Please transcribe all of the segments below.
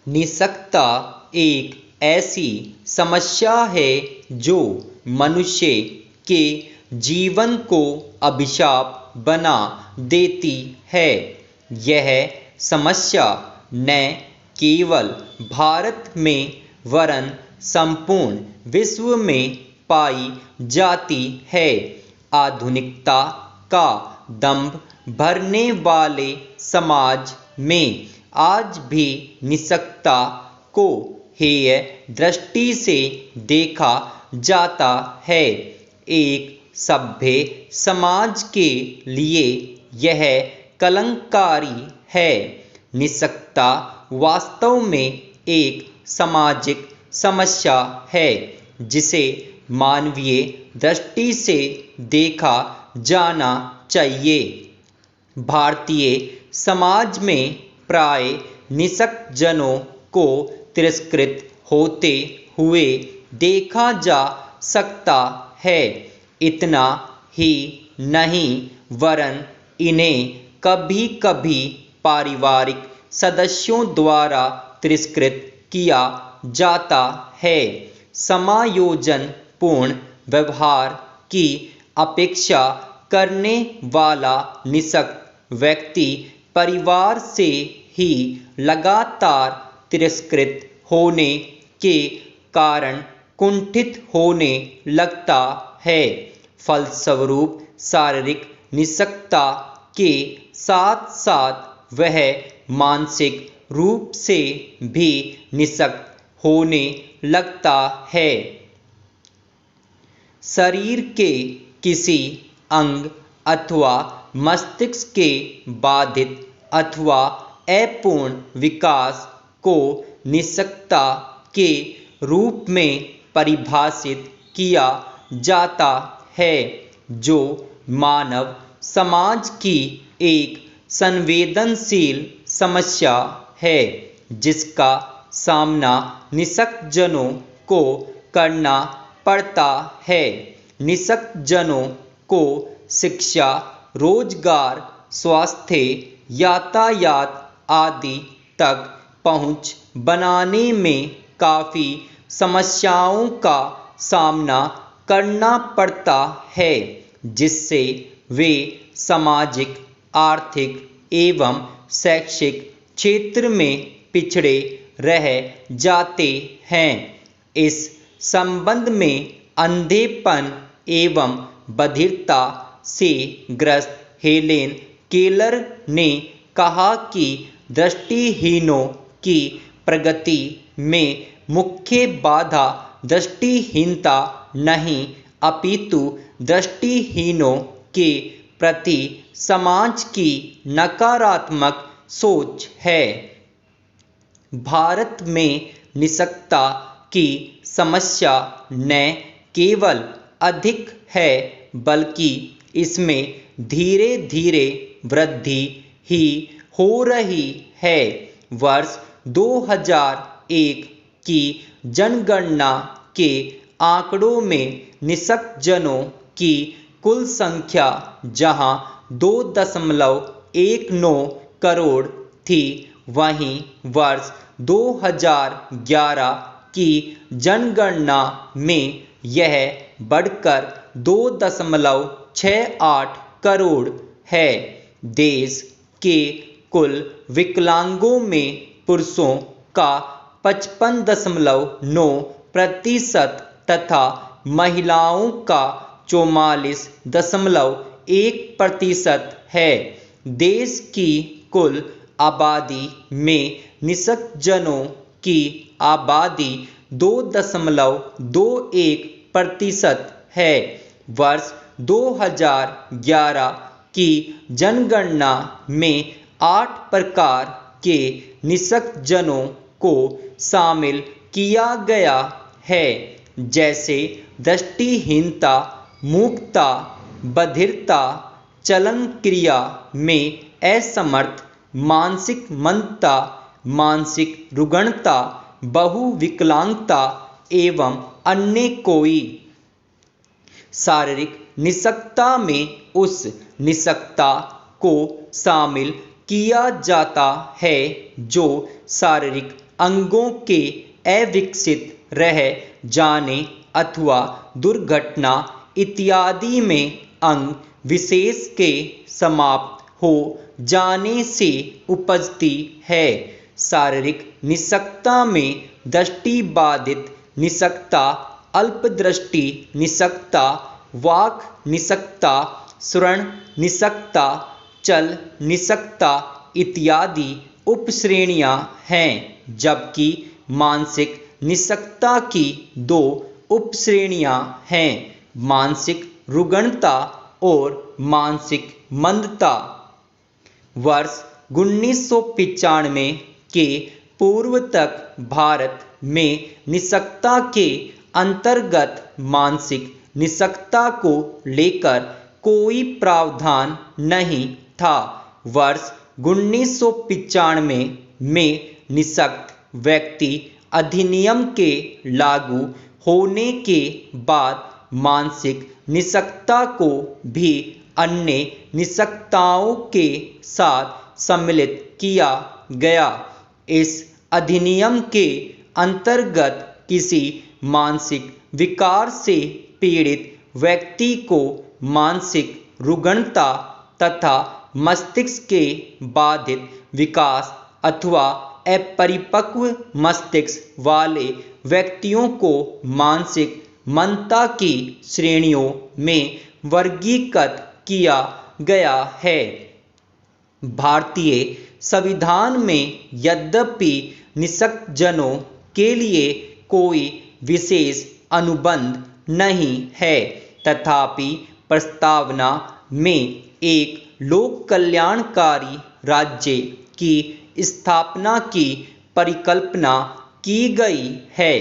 निस्सकता एक ऐसी समस्या है जो मनुष्य के जीवन को अभिशाप बना देती है। यह समस्या न केवल भारत में वरन संपूर्ण विश्व में पाई जाती है। आधुनिकता का दंभ भरने वाले समाज में आज भी निस्सकता को हेय दृष्टि से देखा जाता है। एक सभ्य समाज के लिए यह कलंकारी है। निस्सकता वास्तव में एक सामाजिक समस्या है जिसे मानवीय दृष्टि से देखा जाना चाहिए। भारतीय समाज में प्राय निस्सक जनों को तिरस्कृत होते हुए देखा जा सकता है। इतना ही नहीं वरन इन्हें कभी कभी पारिवारिक सदस्यों द्वारा तिरस्कृत किया जाता है। समायोजन पूर्ण व्यवहार की अपेक्षा करने वाला निस्सक व्यक्ति परिवार से ही लगातार तिरस्कृत होने के कारण कुंठित होने लगता है। फलस्वरूप शारीरिक निस्सकता के साथ साथ वह मानसिक रूप से भी निस्सक होने लगता है। शरीर के किसी अंग अथवा मस्तिष्क के बाधित अथवा अपूर्ण विकास को निस्सकता के रूप में परिभाषित किया जाता है, जो मानव समाज की एक संवेदनशील समस्या है जिसका सामना निस्सक जनों को करना पड़ता है। निस्सक जनों को शिक्षा, रोजगार, स्वास्थ्य, यातायात आदि तक पहुंच बनाने में काफ़ी समस्याओं का सामना करना पड़ता है, जिससे वे सामाजिक, आर्थिक एवं शैक्षिक क्षेत्र में पिछड़े रह जाते हैं। इस संबंध में अंधेपन एवं बधिरता से ग्रस्त हेलेन केलर ने कहा कि दृष्टिहीनों की प्रगति में मुख्य बाधा दृष्टिहीनता नहीं अपितु दृष्टिहीनों के प्रति समाज की नकारात्मक सोच है। भारत में निस्सकता की समस्या न केवल अधिक है बल्कि इसमें धीरे धीरे वृद्धि ही हो रही है। वर्ष 2001 की जनगणना के आंकड़ों में निस्सक जनों की कुल संख्या जहां 2.19 करोड़ थी, वहीं वर्ष 2011 की जनगणना में यह बढ़कर 2.68 करोड़ है। देश के कुल विकलांगों में पुरुषों का 55.9% तथा महिलाओं का 44.1% है। देश की कुल आबादी में निस्सक जनों की आबादी 2.21% है। वर्ष 2011 की जनगणना में 8 प्रकार के निस्सक जनों को शामिल किया गया है, जैसे दृष्टिहीनता, मूकता, बधिरता, चलन क्रिया में असमर्थ, मानसिक मंदता, मानसिक रुग्णता, बहुविकलांगता एवं अन्य कोई। शारीरिक निस्सकता में उस निस्सकता को शामिल किया जाता है जो शारीरिक अंगों के अविकसित रह जाने अथवा दुर्घटना इत्यादि में अंग विशेष के समाप्त हो जाने से उपजती है। शारीरिक निशक्तता में दृष्टिबाधित निशक्तता, अल्पदृष्टि निशक्तता, वाक् निशक्तता, श्रवण निशक्तता, चल निशक्तता इत्यादि उपश्रेणियां हैं, जबकि मानसिक निशक्तता की 2 उपश्रेणियां हैं, मानसिक रुग्णता और मानसिक मंदता। वर्ष 1995 के पूर्व तक भारत में निशक्तता के अंतर्गत मानसिक निशक्तता को लेकर कोई प्रावधान नहीं था। वर्ष 1995 में निशक्त व्यक्ति अधिनियम के लागू होने के बाद मानसिक निशक्तता को भी अन्य निशक्तताओं के साथ सम्मिलित किया गया। इस अधिनियम के अंतर्गत किसी मानसिक विकार से पीड़ित व्यक्ति को मानसिक रुग्णता तथा मस्तिष्क के बाधित विकास अथवा अपरिपक्व मस्तिष्क वाले व्यक्तियों को मानसिक मंदता की श्रेणियों में वर्गीकृत किया गया है। भारतीय संविधान में यद्यपि निशक्तजनों के लिए कोई विशेष अनुबंध नहीं है, तथापि प्रस्तावना में एक लोक कल्याणकारी राज्य की स्थापना की परिकल्पना की गई है।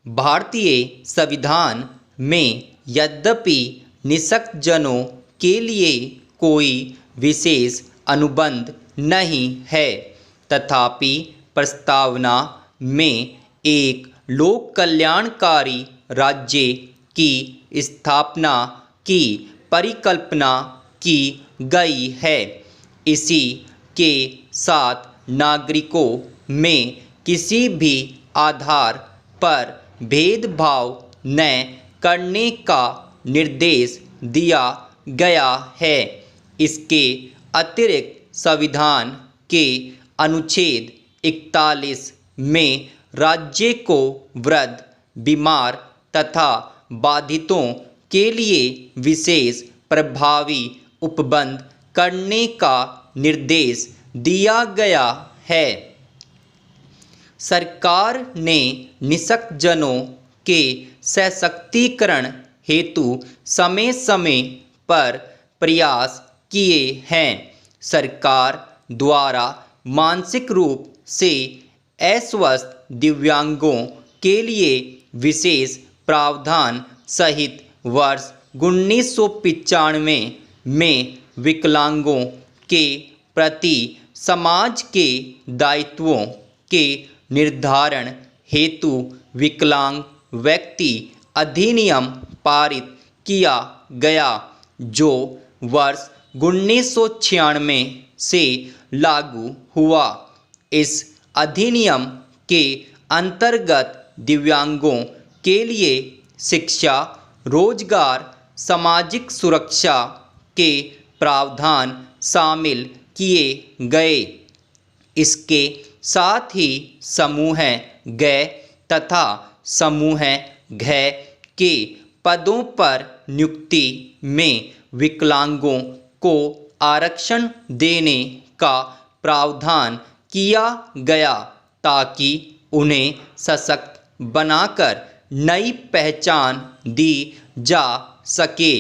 भारतीय संविधान में यद्यपि निशक्तजनों के लिए कोई विशेष अनुबंध नहीं है, तथापि प्रस्तावना में एक लोक कल्याणकारी राज्य की स्थापना की परिकल्पना की गई है। इसी के साथ नागरिकों में किसी भी आधार पर भेदभाव न करने का निर्देश दिया गया है। इसके अतिरिक्त संविधान के अनुच्छेद 41 में राज्य को वृद्ध, बीमार तथा बाधितों के लिए विशेष प्रभावी उपबंध करने का निर्देश दिया गया है। सरकार ने निशक्तजनों के सशक्तिकरण हेतु समय समय पर प्रयास किए हैं। सरकार द्वारा मानसिक रूप से अस्वस्थ दिव्यांगों के लिए विशेष प्रावधान सहित वर्ष 1995 में विकलांगों के प्रति समाज के दायित्वों के निर्धारण हेतु विकलांग व्यक्ति अधिनियम पारित किया गया, जो वर्ष 1996 से लागू हुआ। इस अधिनियम के अंतर्गत दिव्यांगों के लिए शिक्षा, रोजगार, सामाजिक सुरक्षा के प्रावधान शामिल किए गए। इसके साथ ही समूह ग तथा समूह घ के पदों पर नियुक्ति में विकलांगों को आरक्षण देने का प्रावधान किया गया, ताकि उन्हें सशक्त बनाकर नई पहचान दी जा सके।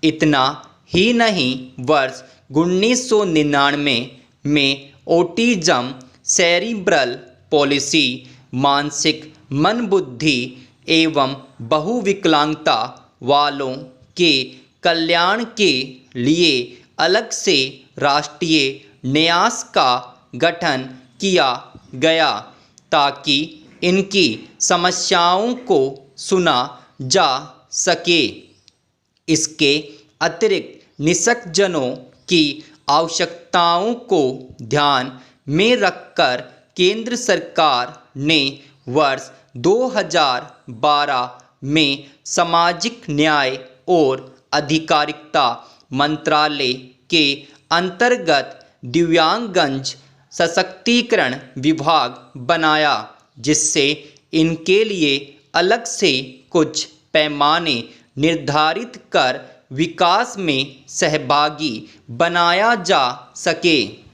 इतना ही नहीं, वर्ष 1999 में ऑटिज्म सेरिब्रल पॉलिसी, मानसिक मंदबुद्धि एवं बहुविकलांगता वालों के कल्याण के लिए अलग से राष्ट्रीय न्यास का गठन किया गया, ताकि इनकी समस्याओं को सुना जा सके। इसके अतिरिक्त निशक्तजनों की आवश्यकताओं को ध्यान में रखकर केंद्र सरकार ने वर्ष 2012 में सामाजिक न्याय और अधिकारिता मंत्रालय के अंतर्गत दिव्यांगजन सशक्तिकरण विभाग बनाया, जिससे इनके लिए अलग से कुछ पैमाने निर्धारित कर विकास में सहभागी बनाया जा सके।